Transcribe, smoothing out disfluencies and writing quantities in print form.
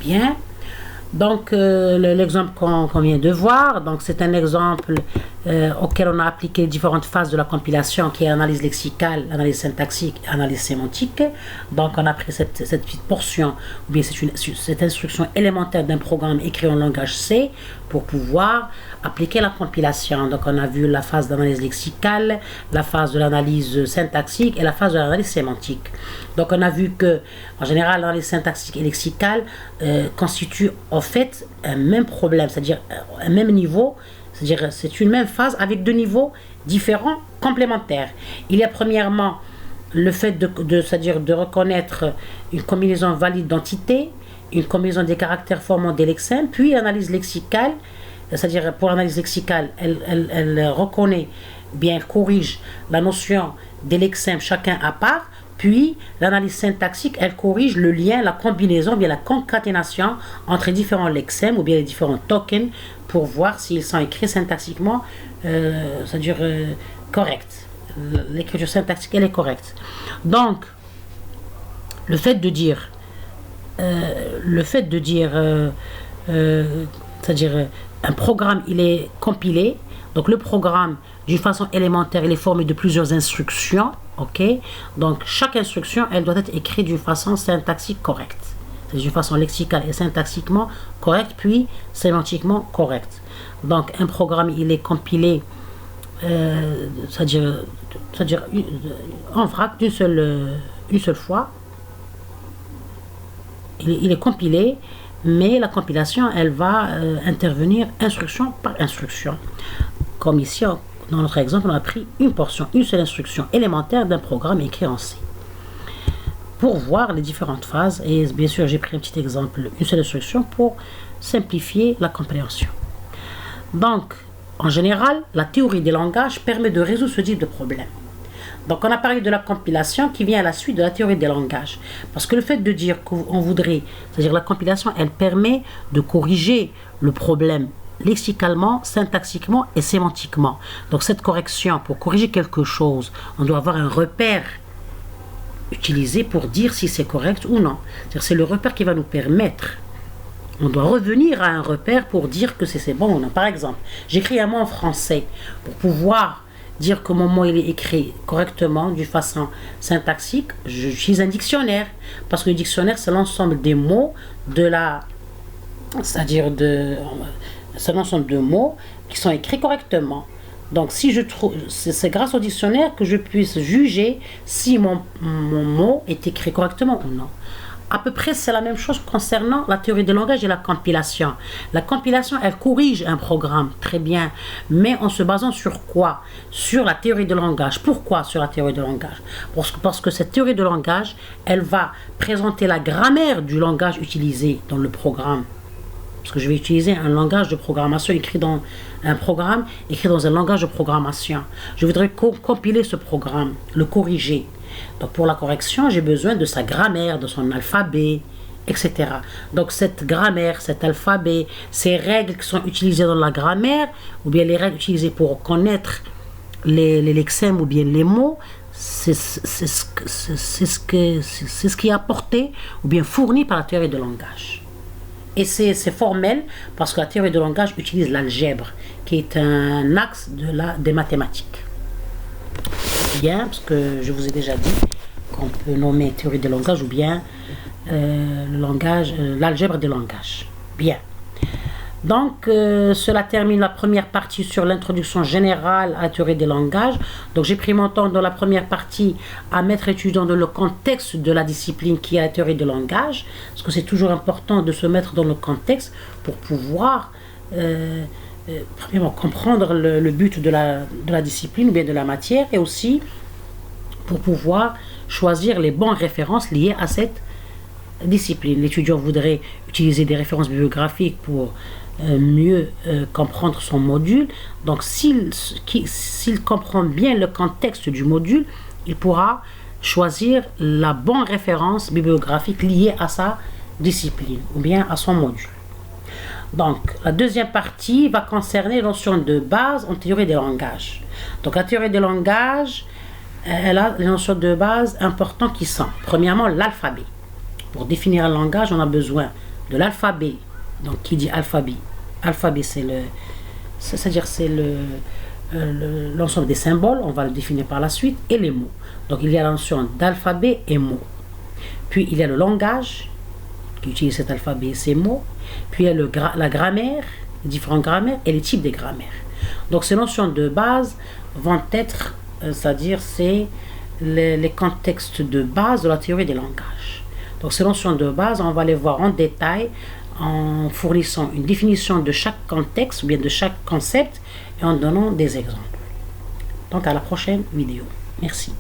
Bien. Donc, l'exemple qu'on vient de voir, donc c'est un exemple auquel on a appliqué différentes phases de la compilation, qui est analyse lexicale, analyse syntaxique, analyse sémantique. Donc, on a pris cette petite portion, ou bien cette instruction élémentaire d'un programme écrit en langage C pour pouvoir appliquer la compilation. Donc, on a vu la phase d'analyse lexicale, la phase de l'analyse syntaxique et la phase de l'analyse sémantique. Donc, on a vu que, en général, l'analyse syntaxique et lexicale constituent en fait un même problème, c'est-à-dire un même niveau, c'est-à-dire c'est une même phase avec deux niveaux différents, complémentaires. Il y a premièrement le fait c'est-à-dire de reconnaître une combinaison valide d'entités, une combinaison des caractères formant des lexèmes, puis l'analyse lexicale, c'est-à-dire pour l'analyse lexicale, elle reconnaît, bien elle corrige la notion des lexèmes chacun à part. Puis, l'analyse syntaxique, elle corrige le lien, la combinaison, bien la concaténation entre les différents lexèmes ou bien les différents tokens pour voir s'ils sont écrits syntaxiquement, c'est-à-dire correct. L'écriture syntaxique, elle est correcte. Donc, le fait de dire, c'est-à-dire un programme, il est compilé. Donc, le programme, d'une façon élémentaire, il est formé de plusieurs instructions. Ok, donc chaque instruction, elle doit être écrite d'une façon syntaxique correcte, c'est d'une façon lexicale et syntaxiquement correcte, puis sémantiquement correcte. Donc un programme, il est compilé, c'est-à-dire en vrac d'une seule fois. Il est compilé, mais la compilation, elle va intervenir instruction par instruction, comme ici. Dans notre exemple, on a pris une seule instruction élémentaire d'un programme écrit en C. Pour voir les différentes phases, et bien sûr j'ai pris un petit exemple, une seule instruction pour simplifier la compréhension. Donc, en général, la théorie des langages permet de résoudre ce type de problème. Donc on a parlé de la compilation qui vient à la suite de la théorie des langages. Parce que le fait de dire qu'on voudrait, c'est-à-dire la compilation, elle permet de corriger le problème lexicalement, syntaxiquement et sémantiquement. Donc cette correction, pour corriger quelque chose, on doit avoir un repère utilisé pour dire si c'est correct ou non. C'est le repère qui va nous permettre. On doit revenir à un repère pour dire que c'est bon ou non. Par exemple, j'écris un mot en français pour pouvoir dire que mon mot il est écrit correctement d'une façon syntaxique. J'utilise un dictionnaire parce que le dictionnaire c'est l'ensemble des mots c'est l'ensemble de mots qui sont écrits correctement. Donc, si je trouve, c'est grâce au dictionnaire que je puisse juger si mon mot est écrit correctement ou non. À peu près, c'est la même chose concernant la théorie des langages et la compilation. La compilation, elle corrige un programme, très bien, mais en se basant sur quoi? Sur la théorie de langage. Pourquoi sur la théorie de langage? Parce que cette théorie de langage, elle va présenter la grammaire du langage utilisé dans le programme. Parce que je vais utiliser un langage de programmation écrit dans un programme, écrit dans un langage de programmation. Je voudrais compiler ce programme, le corriger. Donc pour la correction, j'ai besoin de sa grammaire, de son alphabet, etc. Donc cette grammaire, cet alphabet, ces règles qui sont utilisées dans la grammaire, ou bien les règles utilisées pour connaître les lexèmes ou bien les mots, c'est ce qui est apporté ou bien fourni par la théorie de langage. Et c'est formel parce que la théorie de langage utilise l'algèbre, qui est un axe des mathématiques. Bien, parce que je vous ai déjà dit qu'on peut nommer théorie des langages ou bien l'algèbre des langages. Bien. Donc, cela termine la première partie sur l'introduction générale à la théorie des langages. Donc, j'ai pris mon temps dans la première partie à mettre l'étudiant dans le contexte de la discipline qui est la théorie des langages, parce que c'est toujours important de se mettre dans le contexte pour pouvoir premièrement comprendre le but de la discipline ou bien de la matière, et aussi pour pouvoir choisir les bonnes références liées à cette discipline. L'étudiant voudrait utiliser des références bibliographiques pour mieux comprendre son module. Donc s'il comprend bien le contexte du module, il pourra choisir la bonne référence bibliographique liée à sa discipline ou bien à son module. Donc la deuxième partie va concerner les notions de base en théorie des langages. Donc la théorie des langages, elle a les notions de base importantes qui sont, premièrement, l'alphabet. Pour définir un langage, on a besoin de l'alphabet. Donc, qui dit alphabet? Alphabet, c'est-à-dire c'est l'ensemble des symboles, on va le définir par la suite, et les mots. Donc, il y a la notion d'alphabet et mots. Puis, il y a le langage, qui utilise cet alphabet et ces mots. Puis, il y a la grammaire, les différentes grammaires et les types de grammaires. Donc, ces notions de base vont être, c'est-à-dire, c'est les contextes de base de la théorie des langages. Donc, ces notions de base, on va les voir en détail en fournissant une définition de chaque contexte ou bien de chaque concept et en donnant des exemples. Donc, à la prochaine vidéo. Merci.